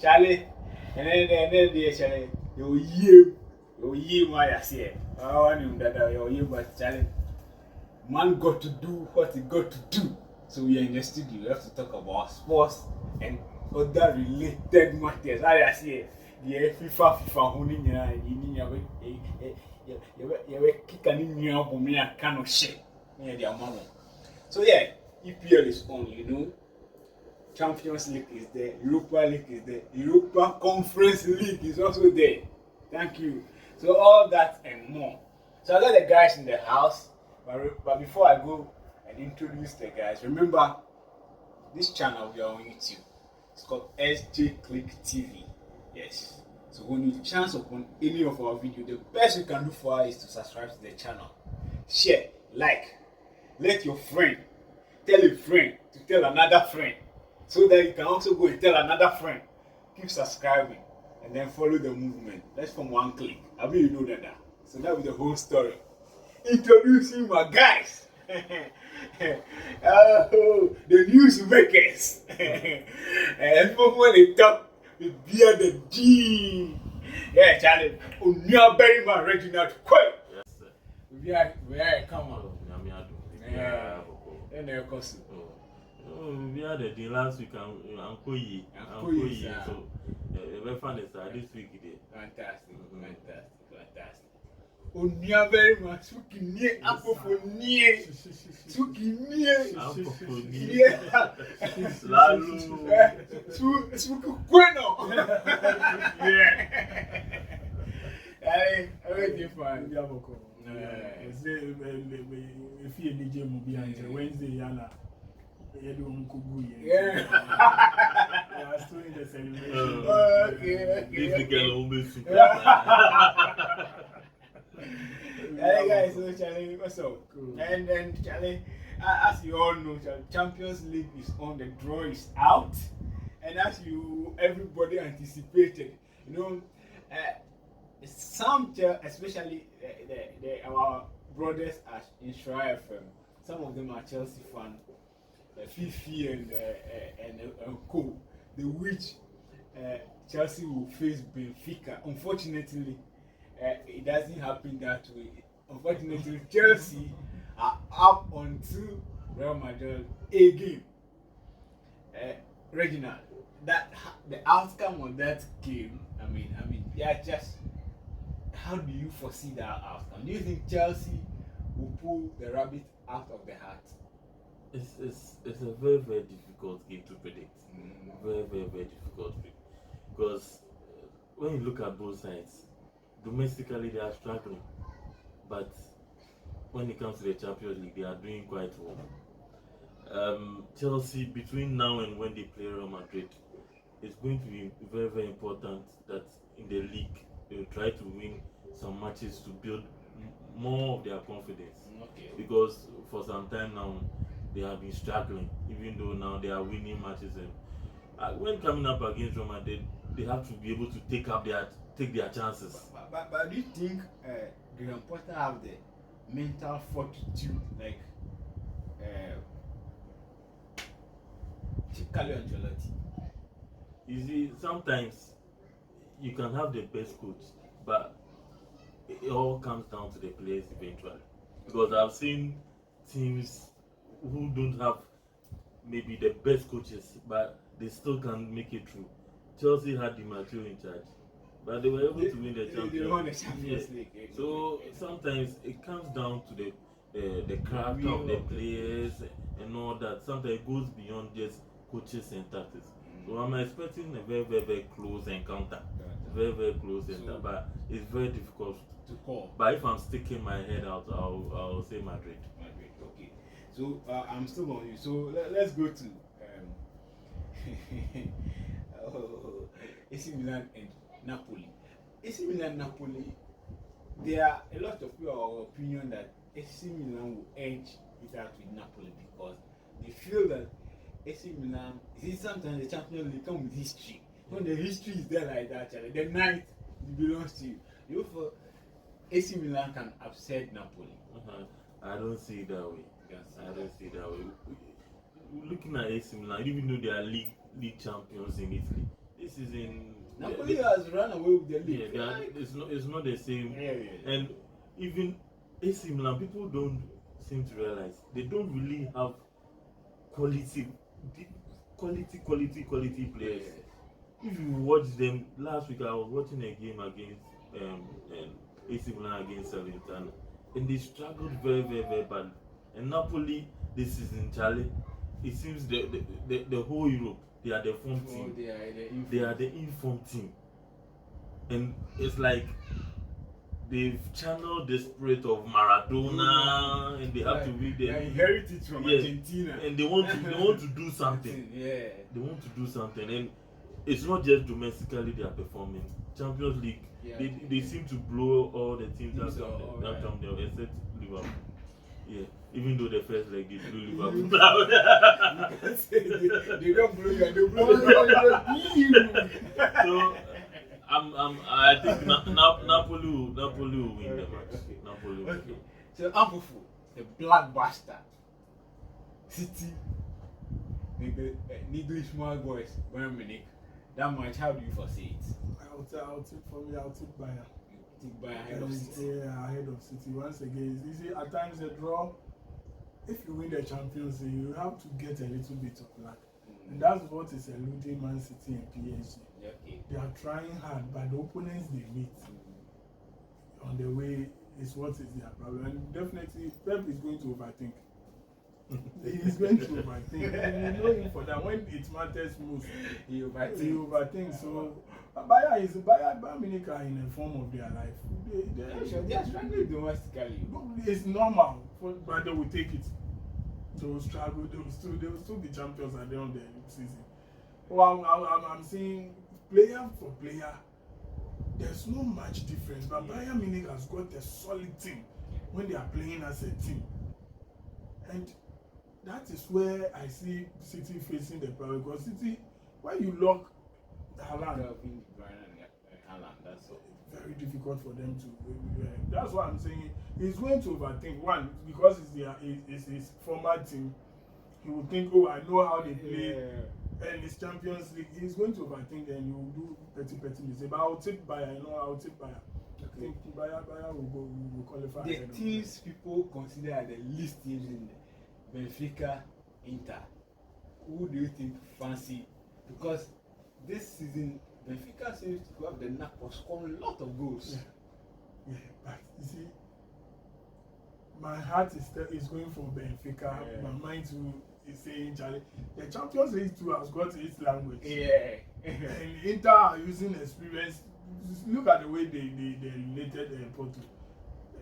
Charlie, and then the Charlie, you, my say. I knew that you, but Charlie, man got to do what he got to do. So we are in the studio. We have to talk about sports and other related matters. I say, the FIFA winning, you were kicking in your home, me a kind of shit near their mama. So, yeah, EPL is on, you know. Champions League is there, Europa League is there, Europa Conference League is also there. Thank you. So, all that and more. So, I got the guys in the house, but before I go and introduce the guys, remember this channel we are on YouTube. It's called SJ Click TV. Yes. So when you chance upon any of our videos, the best you can do for us is to subscribe to the channel, share, like, let your friend tell a friend to tell another friend, so that you can also go and tell another friend. Keep subscribing and then follow the movement. Let's from one click. I mean, you know that. So that was the whole story. Introducing my guys. The newsmakers. And when they talk, we bear the D. Yeah, Charlie. Unia Berryman, Reginald. Quick. Yes, sir. We are come on. Yeah. And they're costing. We had the last week and Ankoyi. So, very fun this week. Fantastic. Unia Berryman, Suki near Ampofo near Suki near Ampofo near Lalu. Suki Bueno. Yeah. I wait fine. If you need to behind Wednesday, Yana. You do Yeah. I'm still in the celebration. Okay. This weekend will be super. Hey guys, so Charlie, what's up? Cool. And then Charlie, as you all know, Champions League is on, the draw is out, and as everybody anticipated, you know, some, especially our brothers at Insura FM, some of them are Chelsea fans, Fifi and Co. The which Chelsea will face Benfica. Unfortunately, it doesn't happen that way. Unfortunately, Chelsea are up onto Real Madrid again. Reginald, the outcome of that game, I mean, they are just. How do you foresee that outcome? Do you think Chelsea will pull the rabbit out of the hat? It's a very, very difficult game to predict. Very, very, very difficult because when you look at both sides, domestically they are struggling, but when it comes to the Champions League, they are doing quite well. Chelsea, between now and when they play Real Madrid, it's going to be very, very important that in the league they will try to win some matches to build more of their confidence. Okay. Because for some time now they have been struggling, even though now they are winning matches. And when coming up against Real Madrid, they have to be able to take their chances. But do you think Graham Potter have the mental fortitude like Carlo Ancelotti? You see, sometimes you can have the best coach, but it all comes down to the players eventually. Because I've seen teams who don't have maybe the best coaches, but they still can make it through. Chelsea had Di Matteo in charge, but they were able to win the Champions League. So sometimes it comes down to the character of the players and all that. Sometimes it goes beyond just coaches and tactics. So I'm expecting a very, very, very close encounter. Very, very close encounter, but it's very difficult to call. But if I'm sticking my head out, I'll say Madrid. Madrid, okay. So I'm still on you. So let's go to AC Milan and Napoli. AC Milan, Napoli. There are a lot of people of opinion that AC Milan will edge it out with Napoli because they feel that AC Milan, sometimes the Champions League come with history. When the history is there like that, the night it belongs to you. You for AC Milan can upset Napoli. I don't see it that way. I don't see it that way. Looking at AC Milan, even though they are league champions in Italy, this season Napoli has run away with the yeah, league. they are, it's not the same. Yeah. And even AC Milan, people don't seem to realize they don't really have quality, quality players. If you watch them last week, I was watching a game against AC Milan against Salernitana, and they struggled very badly. And Napoli this season, Charlie, it seems the whole Europe they are the form team. They are the informed team, and it's like they've channeled the spirit of Maradona, and they have to be they there. inherit it from Argentina, and they want to do something. Yeah, they want to do something, and it's not just domestically they are performing. Champions League, they seem to blow all the teams that come there, except Liverpool. Yeah, even though the first leg they blew Liverpool. they don't blow you, they blow you. So I think Napoli will win the match. Napoli will win. So Ampofo, the black bastard, City, the small boys, Bayern Munich. That match, how do you foresee it? I'll take Bayern. Take Bayern ahead of City. Yeah, ahead of City. Once again, it's easy. At times a draw. If you win the Champions League, you have to get a little bit of luck. And that's what is eluding Man City and PSG. Okay. They are trying hard, but the opponents they meet on the way is what is their problem. And definitely, Pep is going to overthink. He's going to overthink. You know him for that. When it matters most, he overthinks. So, Bayern Munich are in a form of their life. They are struggling domestically. It's normal, but they will take it. They will struggle. They will still be champions at the end of the season. Well, I'm seeing player for player. There's no much difference, but Bayern Munich has got a solid team when they are playing as a team, and that is where I see City facing the problem. Because City, when you lock Haaland, that's all. very difficult for them to. That's why I'm saying he's going to overthink. One, because it's his former team, he will think, oh, I know how they play, and it's Champions League. He's going to overthink, and he will do petty mistake. But I'll take Bayern. I'll take Bayern. I think Bayern will qualify. The teams people consider are the least teams in Benfica, Inter. Who do you think fancy? Because this season, Benfica seems to have the knack of scoring a lot of goals. Yeah, but you see, my heart is going for Benfica. My mind too is saying, Charlie, the Champions League too has got its language. And Inter are using experience. Just look at the way they related Porto.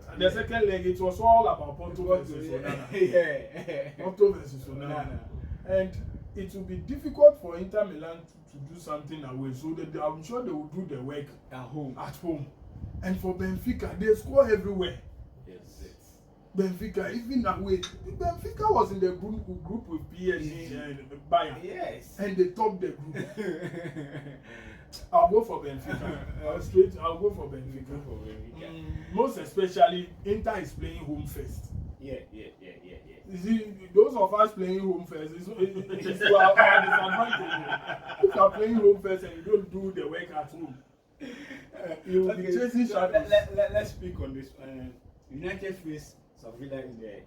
And the second leg, it was all about Porto versus Onana. Porto versus Onana. And it will be difficult for Inter Milan to do something away. So I'm sure they will do the work at home. And for Benfica, they score everywhere. Yes. Benfica, even away. Benfica was in the group with PSG and Bayern. Yes. And they topped the group. I'll go for Benfica. I'll go for Benfica. Most especially, Inter is playing home first. Yeah. You see, those of us playing home first, it's to our disadvantage. If you are playing home first and you don't do the work at home, you will be chasing shadows. Let's speak on this. United face Sevilla in the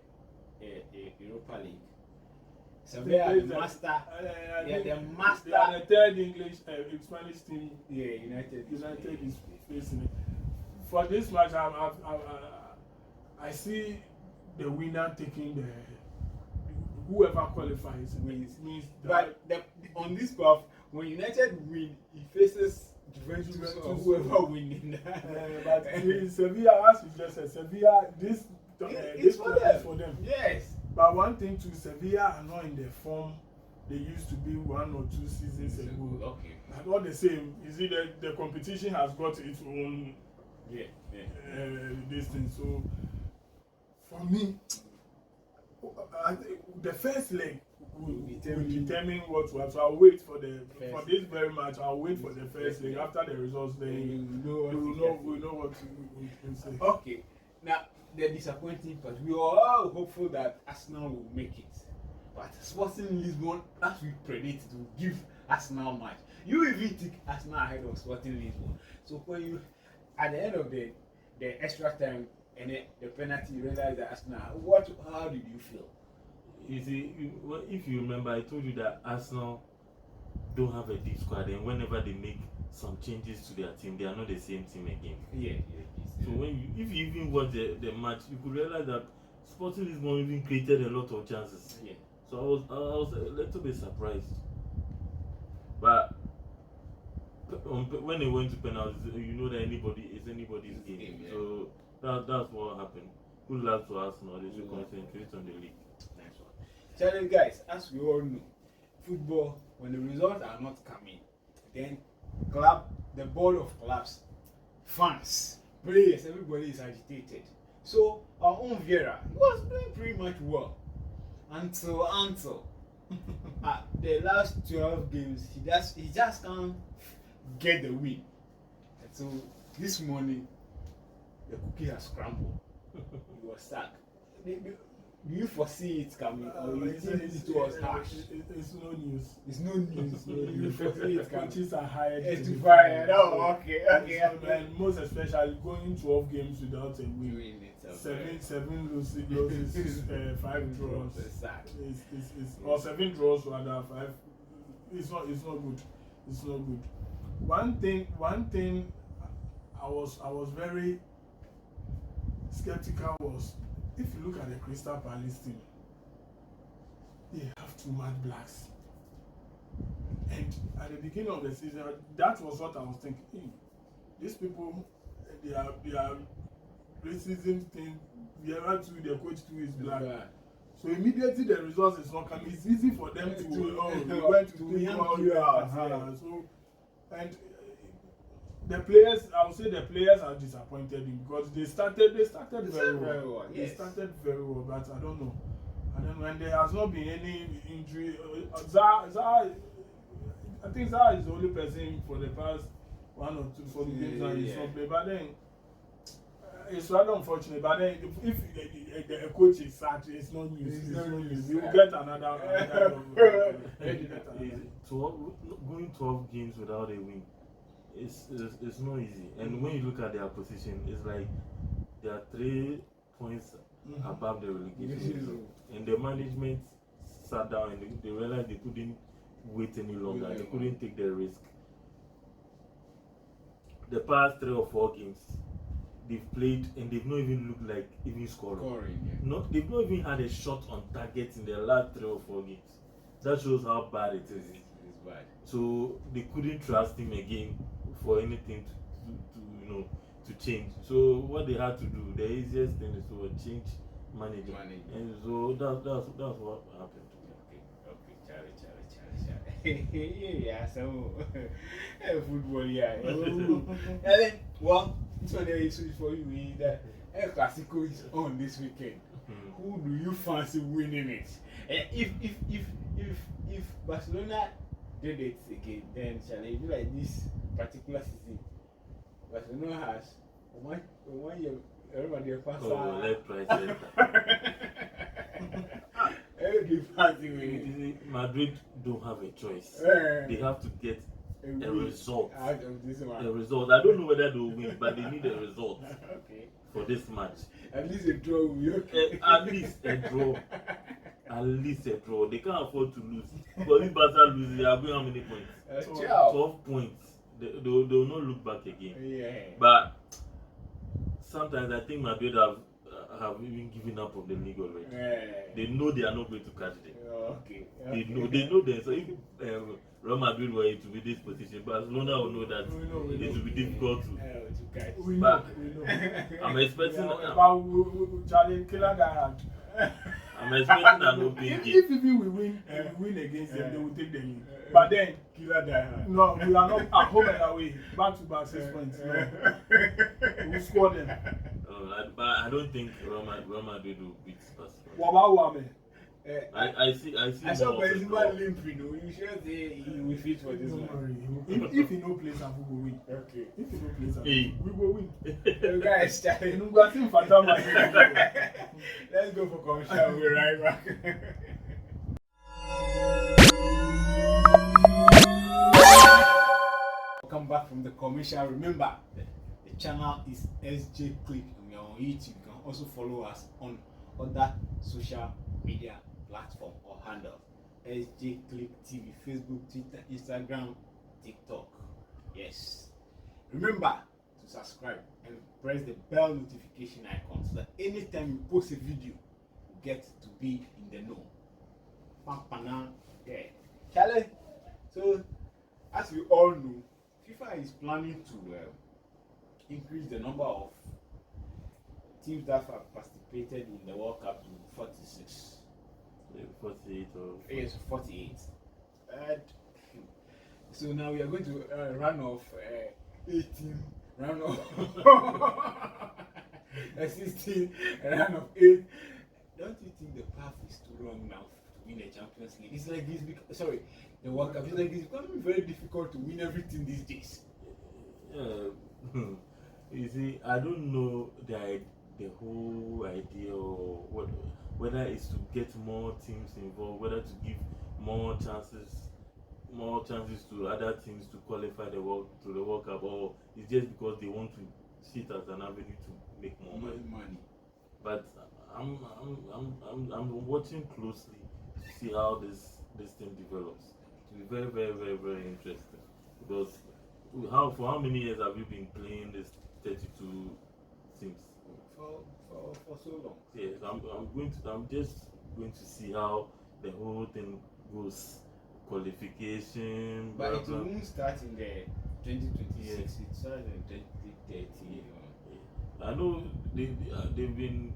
Europa League. Sevilla, the master. They are the master. They are the third Spanish team. Yeah, United is facing it. For this match, I see the winner taking whoever qualifies means. But on this path, when United win, he faces Juventus or whoever winning. But Sevilla, as you just said, Sevilla, this is for them. Yes. But one thing too, Sevilla are not in the form they used to be 1 or 2 seasons ago. Okay. But all the same, you see the competition has got its own this thing. So for me, I think the first leg will determine what will happen. So I'll wait for this very match. I'll wait for the first leg. After the results, then we'll know what to say. Okay. Now the disappointing part. We are all hopeful that Arsenal will make it, but Sporting Lisbon, as we predict, will give Arsenal match. You even think Arsenal ahead of Sporting Lisbon. So when you, at the end of the extra time and the penalty, you realize that Arsenal. How did you feel? You see, if you remember, I told you that Arsenal don't have a deep squad, and whenever they make some changes to their team, they are not the same team again. Yeah. So if you even watch the match, you could realize that Sporting Lisbon even created a lot of chances. Yeah. So I was a little bit surprised. But when they went to penalties, you know that it's anybody's game. Yeah. So that's what happened. Good luck to Arsenal. They should concentrate on the league. Nice one. Tell you guys, as we all know, football, when the results are not coming, then the board of clubs, fans, players, everybody is agitated. So our own Vieira was doing pretty much well until the last 12 games he just can't get the win. And so this morning the cookie has crumbled. He was sacked. Do you foresee it coming? Or you think it was harsh? It's no news. It's no news. You foresee it coming. Coaches are hired. It's to fire. Oh, okay. And most especially going 12 games without a win. Seven losses, 5 draws. Or 7 draws rather, 5. It's not good. It's not good. One thing I was very skeptical was, if you look at the Crystal Palace team, they have 2 mad blacks. And at the beginning of the season, that was what I was thinking. These people, they are racism thing. The other two, their coach too is black. Yeah. So immediately the results is not coming. It's easy for them to we went to take out. So and the players, I would say the players are disappointed in, because they started very well. Yes. They started very well, but I don't know. And there has not been any injury. I think Zaha is the only person for the past 1 or 2 for the games that he's not playing. But then it's rather unfortunate. But then if a coach is sacked, it's not news. It's not news. You will get another. Going 12 games without a win, it's not easy. And when you look at their position, it's like they are 3 points above the relegation zone. And the management sat down and they realized they couldn't wait any longer. They couldn't take the risk. The past 3 or 4 games they've played, and they've not even looked like even scoring. They've not even had a shot on target in the last 3 or 4 games. That shows how bad it is. It's bad. So they couldn't trust him again for anything to change. So what they had to do, the easiest thing is to change manager. And so that's what happened. Okay, yeah, so football, yeah. And then, well, this one is for you. That El Clasico is on this weekend. Who do you fancy winning it? If Barcelona did it again, then shall it be like this particular season? Barcelona has one year. Everybody pass. Oh, left, right. Madrid don't have a choice. They have to get a result. A result. I don't know whether they'll win, but they need a result for this match. At least a draw will be okay. At least a draw. At least a draw. They can't afford to lose. But if Barca loses, they are going how many points? 12 points. They will not look back again. Yeah. But sometimes I think Madrid have even given up on the league already. They know they are not going to catch them. They know them. So if Real Madrid were to be this position, Barcelona will know that it will be difficult to catch. But I'm expecting I'm expecting an open game. If we win against them, they will take the lead. But then, no, we are not at home and away. Back to back 6 points. No. We will score them. But I don't think Real Madrid will beat Barcelona. What about Wame? I see. I saw Benzema limping. You sure say he will fit for this one? If he no plays, we will win. Okay. If he no plays, we will win. You guys, let's go for commercial. We'll be right back. back from the commercial. Remember, the channel is SJ Click, and we are on YouTube. You can also follow us on other social media platform or handle. SJ Click TV, Facebook, Twitter, Instagram, TikTok. Yes. Remember to subscribe and press the bell notification icon so that anytime you post a video, you get to be in the know. Pampana, yeah. Charlie. So, as we all know, FIFA is planning to increase the number of teams that have participated in the World Cup to 46. 48 or Yes, 48. And so now we are going to run off 18, run off 16, run off 8. Don't you think the path is too long now to win the Champions League? It's like this, sorry, the World Cup. It's like it's becoming very difficult to win everything these days. You see, I don't know the whole idea or whether it's to get more teams involved, whether to give more chances to other teams to qualify to the World Cup, or it's just because they want to see it as an avenue to make more money. But I'm watching closely to see how this thing develops. It will be very, very, very, very interesting, because for how many years have you been playing this 32 teams? For so long. Yes, I'm just going to see how the whole thing goes. Qualification, but blah, it blah. won't start in the 2026. Yeah. It starts in 2030. Yeah. I know they've been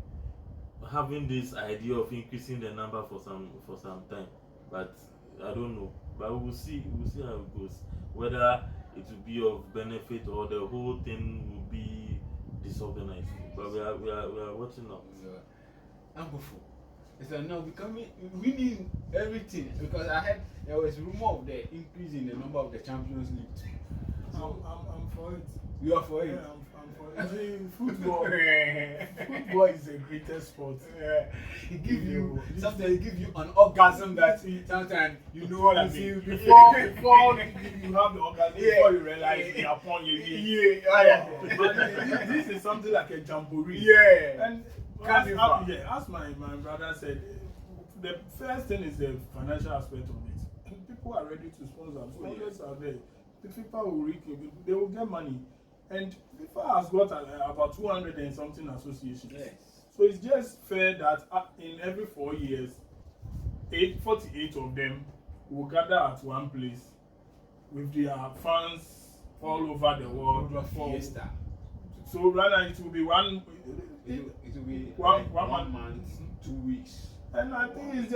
having this idea of increasing the number for some time, but I don't know. But we'll see how it goes. Whether it will be of benefit or the whole thing will be disorganized. But we are watching now. Ampofo. It's like now winning everything, because I heard there was rumor of the increase in the number of the Champions League too. So I'm for it. You are for it? Yeah, I'm for it. See, football is the greatest sport. Sometimes it gives you an orgasm that sometimes you know what I mean. Before you have the orgasm, before you realize you're upon your This is something like a jamboree. Yeah. And as my brother said, the first thing is the financial aspect of it. And people are ready to sponsor. Sponsors are there. The FIFA will they will get money. And FIFA has got about 200 and something associations. Yes. So it's just fair that in every 4 years, 48 of them will gather at one place with their fans all over the world. Fiesta. So rather it will be one. It will be one month, 2 weeks. And I think if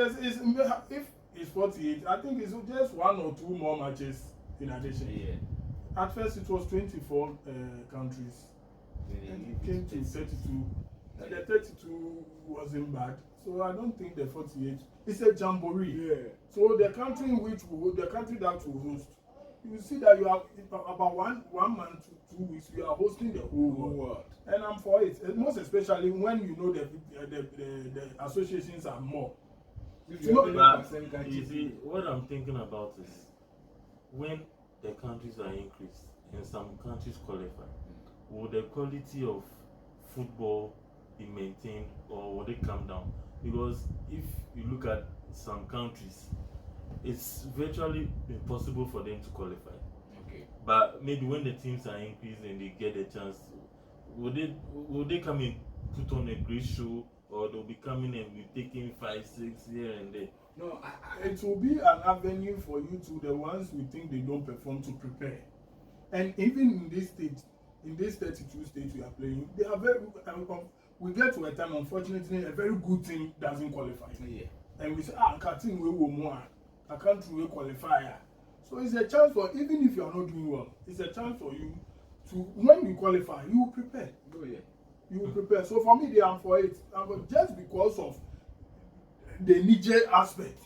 it's 48, I think it's just 1 or 2 more matches in addition. Yeah. At first it was 24 countries. And it came to 32. And the 32 wasn't bad. So I don't think the 48. It's a jamboree. Yeah. So the country that will host, you see that you have about one month to 2 weeks, you are hosting the whole world. And I'm for it. And most especially when you know the associations are more. You see, what I'm thinking about is when the countries are increased and some countries qualify, will the quality of football be maintained or will it come down? Because if you look at some countries, it's virtually impossible for them to qualify. Okay. But maybe when the teams are increased and they get a chance, will they come and put on a great show, or they'll be coming and be taking 5, 6 here and there? No, it will be an avenue for you to the ones we think they don't perform to prepare. And even in this stage, in this 32 states we are playing, they are very. We get to a time, unfortunately, a very good team doesn't qualify. Yeah. And we say, team we will more, a country will qualify. So it's a chance for, even if you are not doing well, it's a chance for you to, when you qualify, you will prepare. Oh yeah. You will prepare. So for me, they are for it. Just because of the Niger aspect,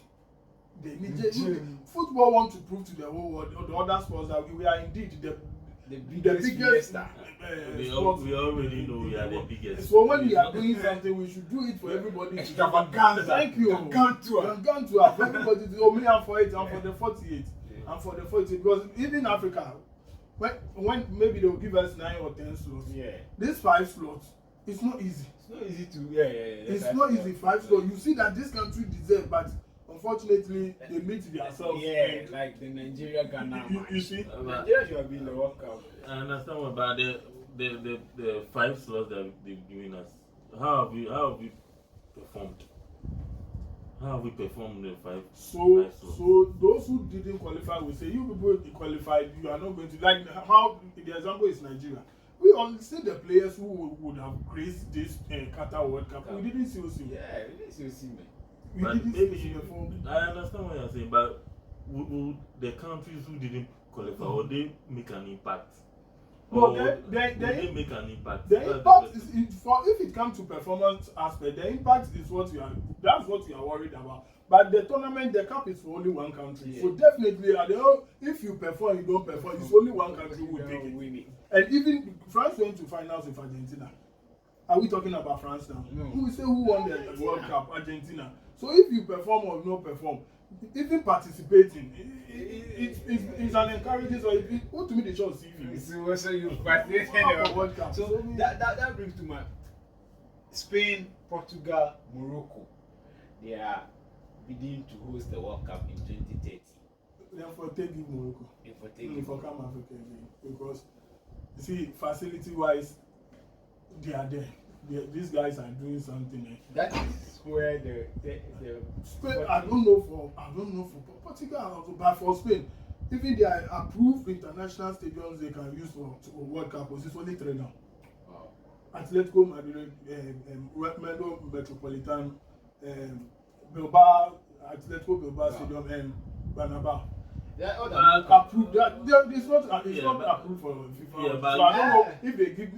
football want to prove to the whole world, or the other sports, that we are indeed the biggest we already know we are the biggest. So when we are doing something, we should do it for everybody. Extravaganza. Thank you. Gantua. For everybody to me, I'm for it. I'm for the 48. I'm for the 48 because even Africa, when maybe they'll give us 9 or 10 slots. Yeah. These 5 slots, it's not easy. It's not easy to It's not easy 5 slots. You see that this country deserve, but unfortunately they meet themselves. Yeah, like the Nigeria Ghana. You see, Nigeria should have been the World Cup. I understand what about the 5 slots that they've given us. How have we performed? How have we performed the 5? so 5 slots? so those who didn't qualify will say you people qualified, you are not going to, like how the example is Nigeria. We all see the players who would have graced this Qatar World Cup. We didn't see Sesime. Yeah, we didn't see Sesime. We But didn't see maybe Sesime. I understand what you're saying, but would the countries who didn't qualify, would they make an impact? No, Would they make an impact? the That's the impact question. is for, if it comes to performance aspect, the impact is what that's what you are worried about. But the tournament, the cup is for only one country. Yeah. So definitely, if you perform, you don't perform, it's only one country who will take it. Winning. And even France went to finals with Argentina. Are we talking about France now? No. Who will say who won the World Cup? Argentina. So if you perform or not perform, even participating, it's an encouraging. So what to me they show CV. So you participated in the World Cup. So that brings to my Spain, Portugal, Morocco. They are bidding to host the World Cup in 2030. Then for taking Morocco. For come Africa again, because you see, facility-wise, they are there. These guys are doing something. That is where the Spain, I don't know for Portugal, but for Spain, even their approved international stadiums they can use for World Cup, because it's only 3 now. Wow. Atletico Madrid, Mendo Metropolitan, Bilbao, Atletico Bilbao Stadium, and Bernabeu. Approved that it's not approved for FIFA. Yeah, but so I don't know if they give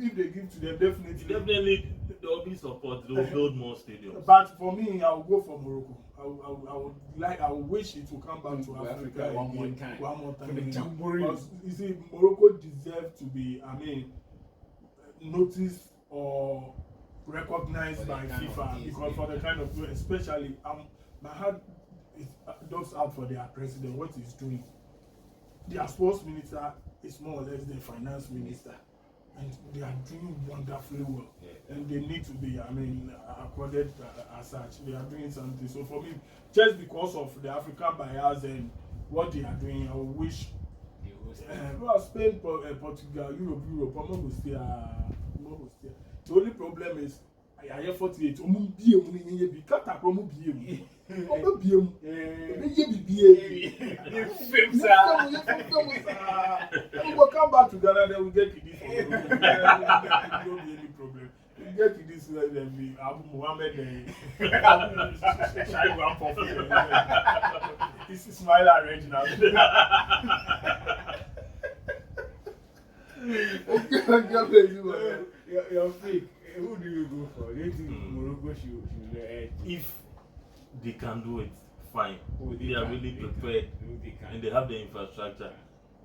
to them, Definitely there will be support. They will build more stadiums. But for me, I will go for Morocco. I would wish it to come back to Africa one more time. For the the jamboree. Because you see, Morocco deserves to be, noticed or recognized by FIFA, because for the kind of, especially my heart is does out for their president, what he's doing. Their sports minister is more or less the finance minister, and they are doing wonderfully well. Yeah. And they need to be, accorded as such. They are doing something. So for me, just because of the African bias and what they are doing, I wish Spain, Portugal, Europe, I'm not stay. The only problem is I have 48. We'll come back to Ghana, then we get to this. Don't be any problem. We get to this, then we Abu Muhammad, Ampofo. This is Sesime Reginald. You're fake. Who do you go for? Do you think Morocco should If they can do it, fine. They are really prepared and they have the infrastructure.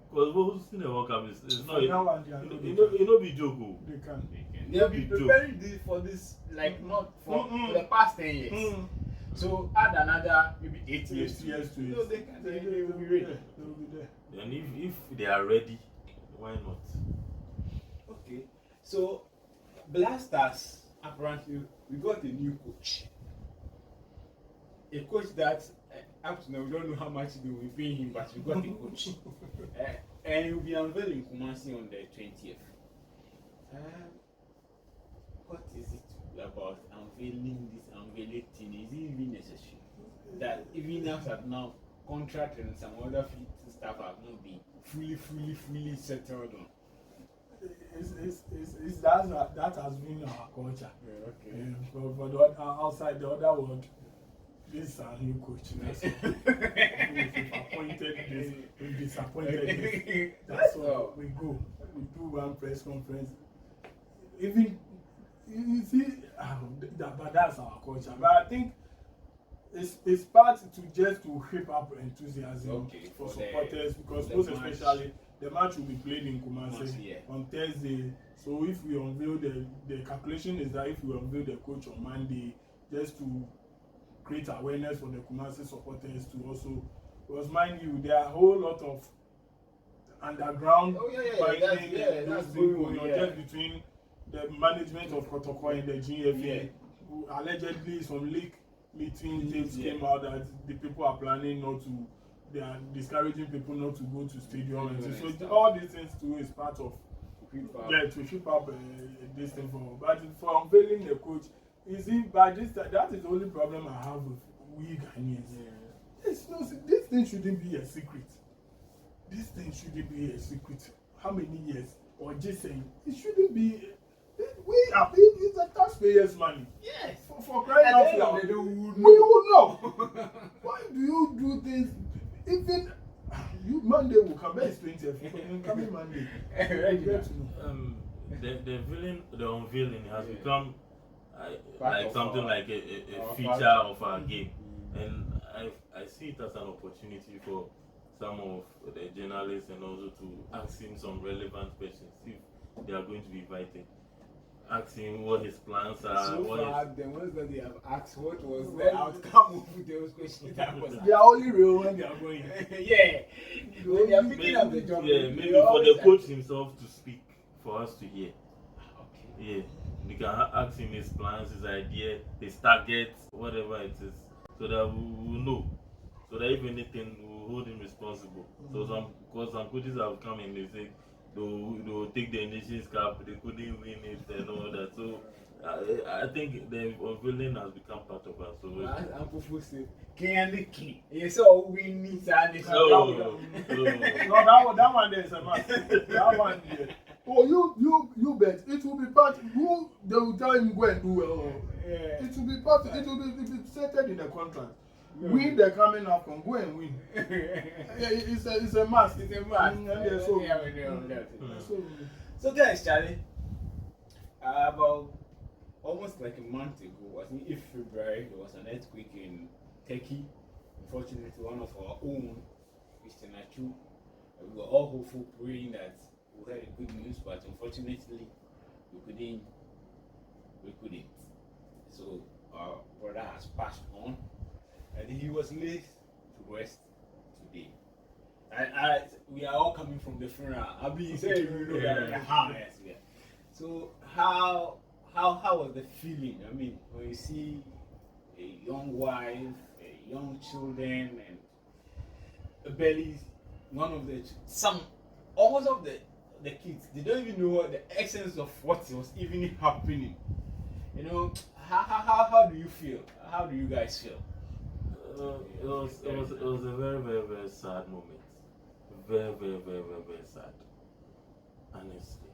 Because hosting the World Cup is not be joke. They can. They have been preparing this for this, like not for the past 10 years. So add another maybe 8 years to it. So they will be ready. They will be there. And if they are ready, why not? Okay. So Blasters, apparently we got a new coach. A coach that up to now we don't know how much they will be paying him, but we got a coach. And he will be unveiling Kumasi on the 20th. What is it about unveiling this unveiling thing? Is it even necessary? That even now contract and some other stuff have not been fully settled on. That has been our culture. Yeah, okay. For the outside the other world, this is our new coach. We've disappointed this. That's why we go. We do one press conference. Even you see, but that's our culture. But I think it's part to just to hype up enthusiasm for supporters, because most especially the match will be played in Kumasi on Thursday. So if we unveil the calculation is that if we unveil the coach on Monday, just to create awareness for the Kumasi supporters to also, because mind you, there are a whole lot of underground fighting, those things going on just between the management of Kotoko and the GFA. Who allegedly some leak meeting tapes came out that the people are planning not to, they are discouraging people not to go to stadium and so all these things too is part of to keep up this thing for, but for unveiling the coach, you see, by this time, that is the only problem I have with we Ghanaians. This thing shouldn't be a secret. This thing shouldn't be a secret. How many years? Or just saying, it shouldn't be. We are paying, it's a taxpayers' money. Yes. For crying out loud. We will know. Why do you do things? Even you Monday will come. Where is 20th? Coming Monday. The unveiling has become like something like a feature of our game, and I see it as an opportunity for some of the journalists and also to ask him some relevant questions if they are going to be invited. Ask him what his plans are. So far, the ones that they have asked, what was the outcome of those questions? They are only real when they are going. Yeah. When they are picking up the job. Yeah, maybe for the coach himself to speak for us to hear. Okay. Yeah. We can ask him his plans, his idea, his targets, whatever it is, so that we will know. So that if anything, we will hold him responsible. So because some coaches have come and they say they'll take the Nations Cup, they couldn't win it and all that. So I think the unveiling has become part of us. So Ampofo said, "Can the king?" You saw we need that. No, that one there is a must. That one there. Oh, you bet. It will be part. Who they will tell him go and do well. It will be part. It will be stated in the contract. Win the coming up and go and win. It's a must. It's a must. So guys, Charlie, about almost like a month ago, I think in February, there was an earthquake in Turkey. Unfortunately, one of our own, Mr. Nachu, we were all hopeful, praying that we had a good news, but unfortunately, we couldn't. So our brother has passed on, and he was laid to rest today. We are all coming from the funeral. I'll be saying, you know, yes. So how was the feeling? I mean, when you see a young wife, young children, and barely one of almost of the kids, they don't even know what the essence of what was even happening. You know, how do you feel? How do you guys feel? It was a very, very, very sad moment. Very, very, very, very, very sad. Honestly,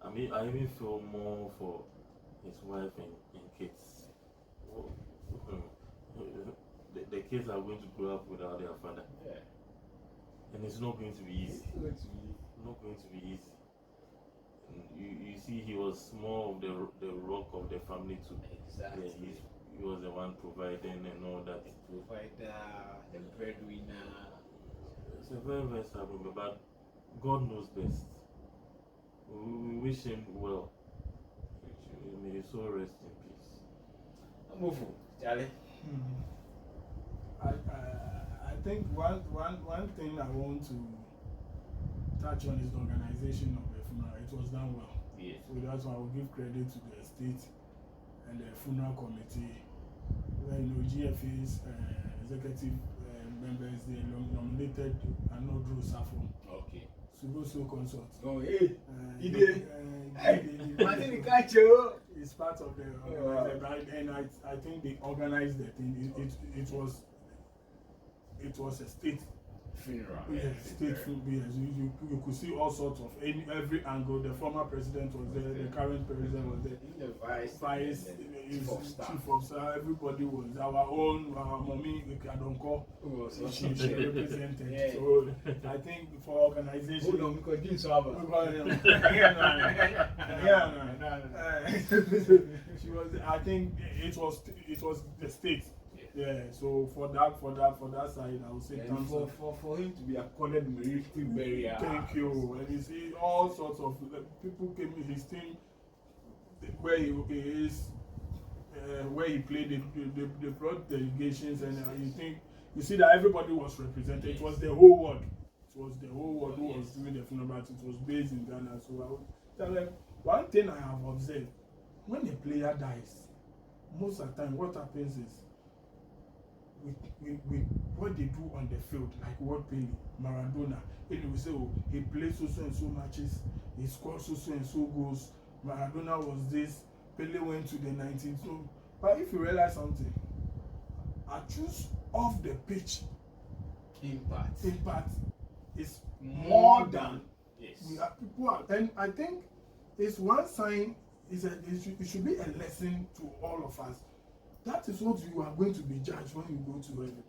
I mean, I even feel more for his wife and kids. The kids are going to grow up without their father. Yeah. And it's not going to be easy. It's not going to be easy. And you see, he was more of the rock of the family too. Exactly. Yeah, he was the one providing and all that. The provider, the breadwinner. It's a very, very sad moment, but God knows best. We wish him well. May his soul rest in peace. Ampofo, Charlie. I think one thing I want to touch on is the organization of the funeral. It was done well. Yes. So that's why I will give credit to the state and the funeral committee. Where GFA's executive members, they nominated Anodru Safo. Okay. Suboso Consult. Oh, hey. It's part of the organizer, and I think they organized the thing. It was a state funeral. Yes, state funeral. Yes, you could see all sorts of every angle. The former president was there. The current president was there. The vice, chief of staff. Everybody was our mommy. Adonko. She represented. Yeah. So I think for organization. Hold on, because this over. She was. I think it was the state. Yeah, so for that side, I would say thanks for him to be accorded military burial. Thank you. And you see all sorts of people came in his team where he is, where he played. They brought delegations, and you see that everybody was represented. It was the whole world. it was the whole world who was doing the final, but it was based in Ghana. So I would tell them one thing I have observed: when a player dies, most of the time what happens is with what they do on the field, like what Pele, Maradona, and we say, oh, he played so and so matches, he scored so and so goals. Maradona was this, Pele went to the 19th. So, but if you realize something, I choose off the pitch impact is more than yes. We are, people are, and I think it's one sign. It should be a lesson to all of us. That is what you are going to be judged when you go to heaven.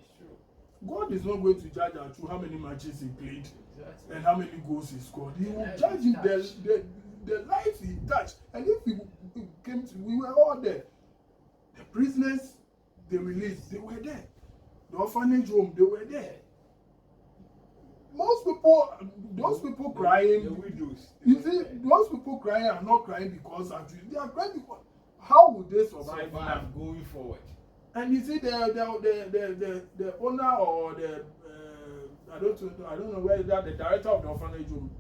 God is not going to judge us through how many matches he played and how many goals he scored. He will judge him the life he touched. And if we came to, we were all there. The prisoners they released, they were there. The orphanage home, they were there. Most people, those people crying, the widows, you see, those people crying are not crying because actually they are crying because how would they survive going forward? And you see the owner or the I don't know where that the director of the orphanage home,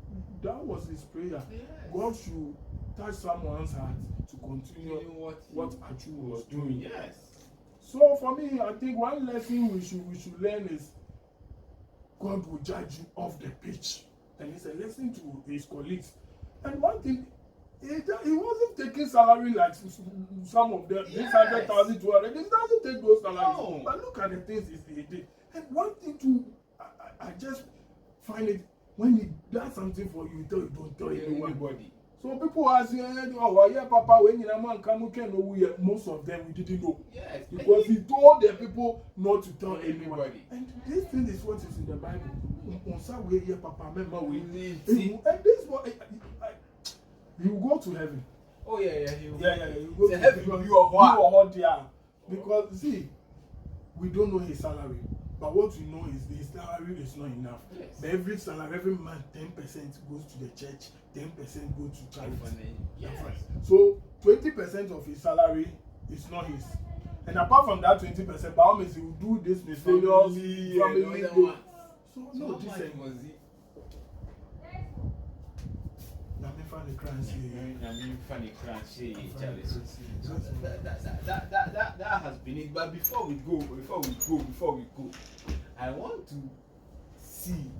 that was his prayer. Yes. God should touch someone's heart to continue what Achu was doing. Yes. So for me, I think one lesson we should learn is God will judge you off the pitch, and it's a lesson to his colleagues. And one thing, he wasn't taking salary like some of them. Yes. 100,000, 200. He doesn't take those salaries. No. But look at the things he did. And one thing too, I just find it when he does something for you, don't tell anybody. So people are saying, oh yeah, Papa, when you man come, can know most of them we didn't know. Yes. Because he told the people not to tell anybody. And this thing is what is in the Bible. On some way, yeah, Papa, remember we need. And this one, you go to heaven. Oh yeah. You go to heaven. You are hot, yeah. Because see, we don't know his salary. But what we know is the salary is not enough. Yes. But every salary, every month, 10% goes to the church, 10% goes to charity. Yes. So 20% of his salary is not his. And apart from that 20%, by all means, he will do this miscellaneous family. So no, this was it. That has been it. But before we go, I want to see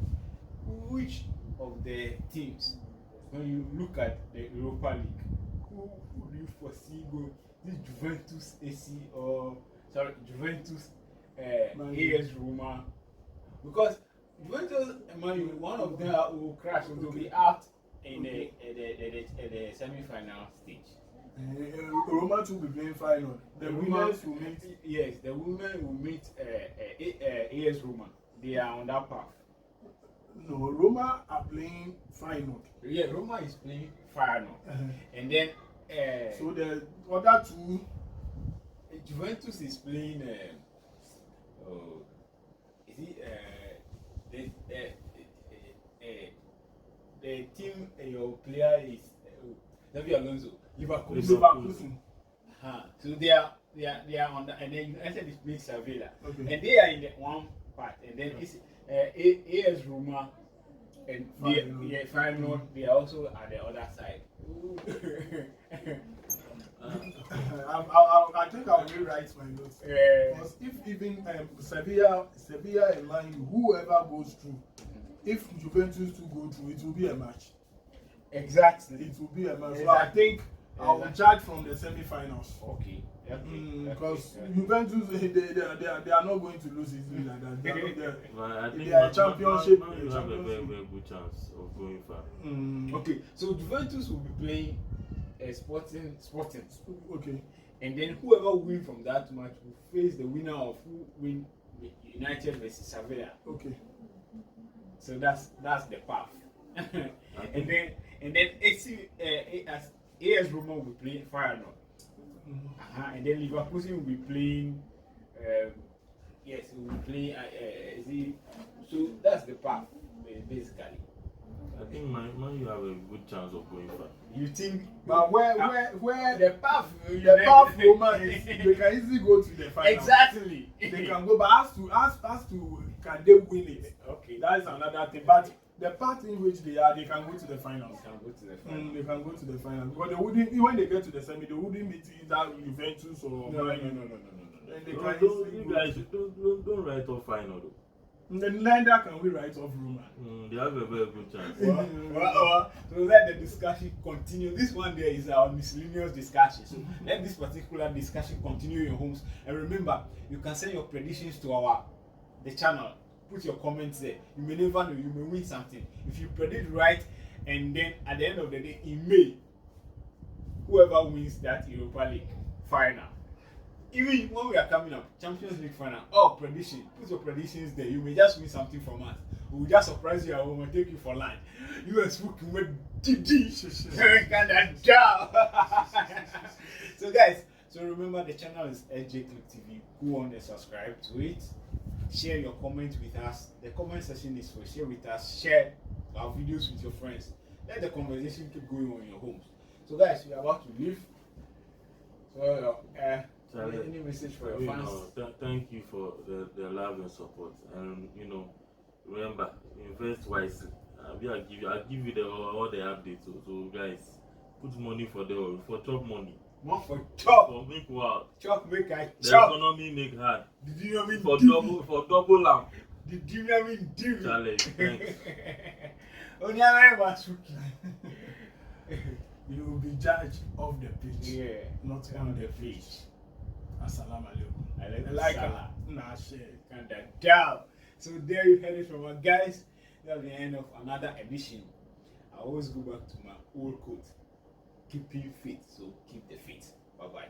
which of the teams, when you look at the Europa League, who do you foresee going? This Juventus AC or Juventus AS Roma? Because Juventus, one of them will crash, will be out in the semi-final stage. Roma will be playing final. The winners will meet. Yes, the women will meet AS Roma. They are on that path. No, Roma are playing final. Yeah, Roma is playing final. And then so the other two, Juventus is playing. The team your player is David Alonso, Liverpool. So they are on that, and then United is playing Sevilla, and they are in the one part, and then it's AS Roma, and final. They are also at the other side. I think I'll rewrite my notes. Because if even Sevilla and Man U, whoever goes through, if Juventus to go through, it will be a match. Exactly. It will be a match. So I think I will judge from the semi-finals. Okay. Because Juventus, they are not going to lose easily like that. They are championship. You have a very, very good chance of going far. Okay, so Juventus will be playing Sporting. Okay. And then whoever wins from that match will face the winner of who win United versus Sevilla. Okay. So that's the path. and then AS Roma will be playing Feyenoord. And then Liverpool will be playing. Yes, we will play. So that's the path basically. I think man, you have a good chance of going far. You think? But where the path? the path Roma is, they can easily go to the final. Exactly. They can go, but as to can they win it? Okay. That is another thing. But the part in which they are, they can go to the finals. They can go to the final. They can go to the final because they wouldn't. When they get to the semi, they wouldn't meet either Juventus or. No. And they can You guys don't write off final though. then neither can we write off Roma. They have a very good chance. So let the discussion continue. This one there is our miscellaneous discussion. So let this particular discussion continue in your homes. And remember, you can send your predictions to the channel. Put your comments there. You may never know. You may win something. If you predict right, and then at the end of the day, in May, whoever wins that Europa League final. Even when we are coming up, Champions League final, prediction. Put your predictions there. You may just win something from us. We will just surprise you at home and take you for lunch. You are speaking with DD. Kind of job. So guys, remember the channel is LJ Click TV. Go on and subscribe to it. Share your comments with us. The comment section is for share with us. Share our videos with your friends. Let the conversation keep going on your homes. So guys, we are about to leave. So any message for your fans? Thank you for the love and support, and remember, invest wisely. I'll give you all the updates. So guys, put money for chop money. One for chop. For make wild. Chop make I The chop. economy make hard. Did you know me? For double lamp. Did you know me? Challenge. Thanks. You will be judged of the pitch, Yeah, not on the pitch. Assalamu alaikum. Like nah, share. kind of down. So there you heard it from us, guys. That's the end of another edition. I always go back to my old quote: keeping fit. So keep the faith. Bye bye.